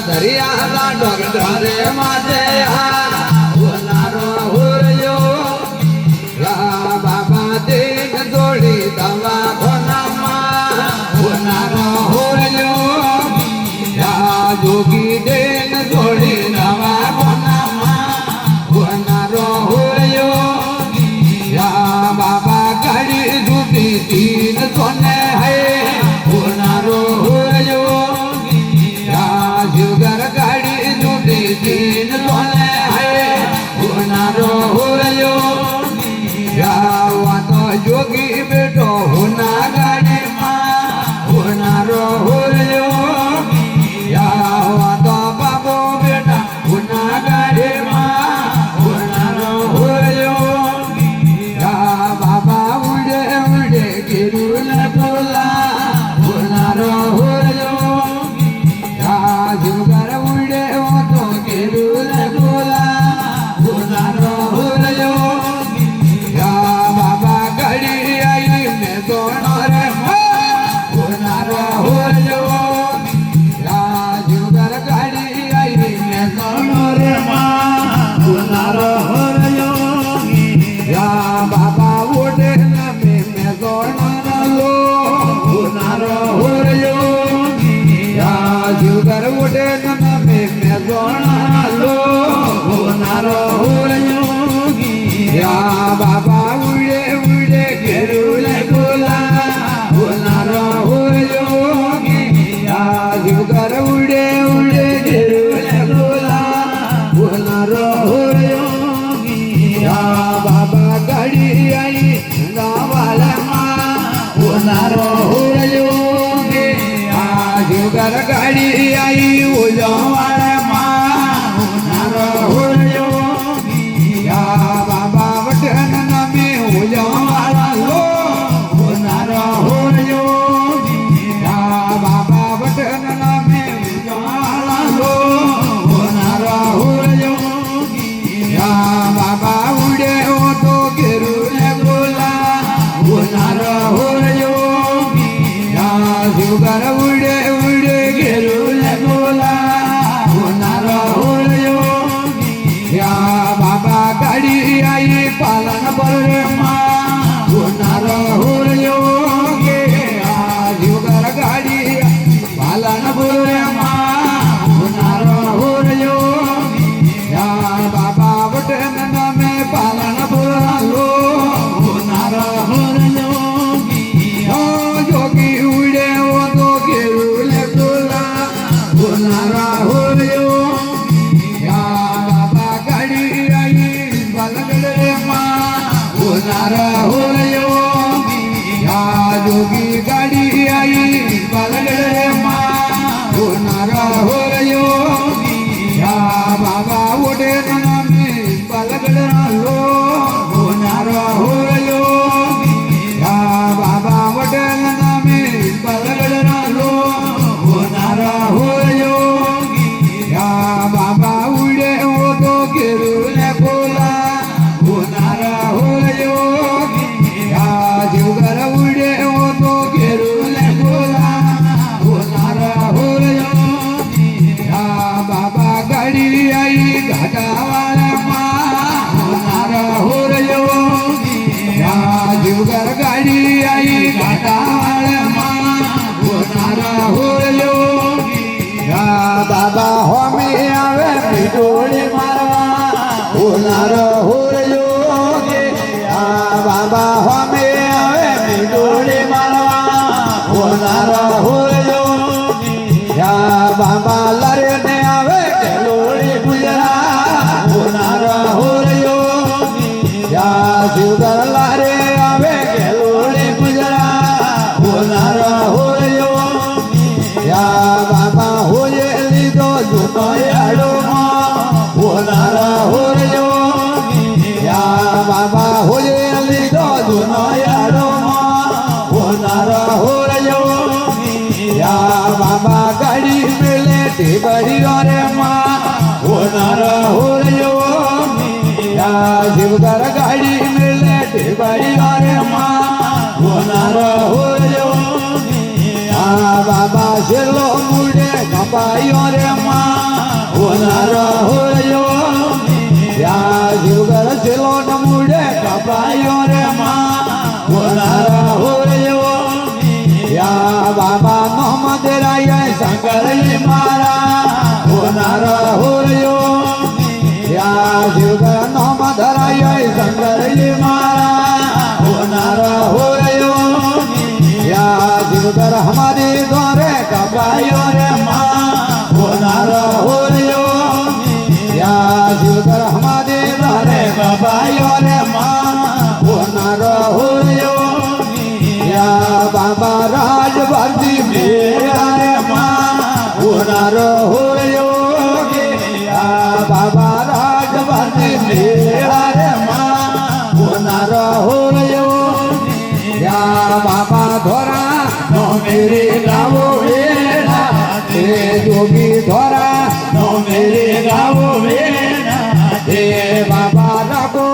दरिया डोगरे माते होनारो हुरयो या बाबा दिन जोड़ी दवा खोनामा होनारो हुरयो या जोगी दिन जोड़ी दवा खोनामा होनारो हुरयो या बाबा गाड़ी झूठी तीन सोने है होनारो हुरयो जुगर गाड़ी झूठी तीन सोने है होनारो हुरयो या तो जोगी बेटो होना गाड़ी माँ होनारो हुरयो या तो बाबो बेटा होना गाड़ी माँ होनारो हुरयो या बाबा उड़े उड़े गिरुल बोला होनारो हुरयो जुगर उड़े वो तो गिरुल बोला होनारो हुरयो या बाबा गड़ी आई में दोनों रे होनारो हुरयो या जुगर गड़ी आई में दोनों रे होनारो हुरयो या बाबा उड़े में दोनों लो होनारो हुरयो जुगर उड़े में गोना लो होनारो हुरयो या बाबा उड़े उड़े गिरुल बोला होनारो हुरयो या जुगर उड़े उड़े गिरुल बोला होनारो हुरयो या बाबा गाड़ी आई गावाला माँ होनारो हुरयो जुगर गाड़ी आई उजवाड़ा माँ होनारो हुरयो या बाबा वटन में उजवाड़ा लो होनारो हुरयो या बाबा वटन में उजवाड़ा लो होनारो हुरयो या बाबा उड़े हो तो गिरुल बोला होनारो हुरयो या जुगर उड़े उड़े गिरुल बोला होनारो हुरयो या बाबा गाड़ी आई पालन बरे माँ होनारो हुरयो जुगर गाड़ी पालन बरे माँ होनारो हुरयो या बाबा वटन में पालन बोलो होनारो हुरयो जोगी उड़े वो तो गिरुल बोला होनारो हुरयो या बाबा गाड़ी आई बलगड़े माँ होनारो हुरयो या जोगी गाड़ी आई बलगड़े माँ होनारो हुरयो या बाबा उड़े में बलगड़ लो होनारो हुरयो या बाबा वटन में बलगड़ लो होनारो हुरयो या बाबा उड़े वो तो गिरुल बोला होनारो हुरयो या जुगर उड़े वो तो गिरुल बोला होनारो हुरयो या बाबा गाड़ी आई घाटावाला माँ होनारो हुरयो या जुगर गाड़ी आई घाटावाला माँ होनारो हुरयो या बाबा होमी आवे बिटोड़ी मारवा होनारो हुरयो या बाबा होमी आवे बिटोड़ी मारवा होनारो हुरयो बाबा होय लिदो जुनो याडो होनारा होरयो या बाबा होय लिदो जुनो याडो होनारा होरयो या बाबा गाडी मिले ते बडी रे मा होनारा होरयो या शिवगर गाडी मिले ते बडी रे मा होनारा होरयो बाबा शेलो मुडे कपायो रे मा होनारा होरयो या शिवगर शेलो मुडे कपायो रे मा होनारा होरयो या बाबा मोहम्मद राय शंकर मारा होनारा होरयो या शिवगर मोहम्मद राय शंकर मारा होनारा होरयो या शिवगर हमारे द्वारे कपायो रे मा होनारा होरयो या शिवगर हमारे द्वारे कपायो रे मा होनारा होरयो या बाबा राजवर्दी मेरा रे मा होनारा होरयो या बाबा राजवर्दी मेरा रे मा होनारा होरयो या बाबा धोरा नो मेरे गावो वेणा ते जोगी धोरा नो मेरे गावो वेणा ते बाबा रघो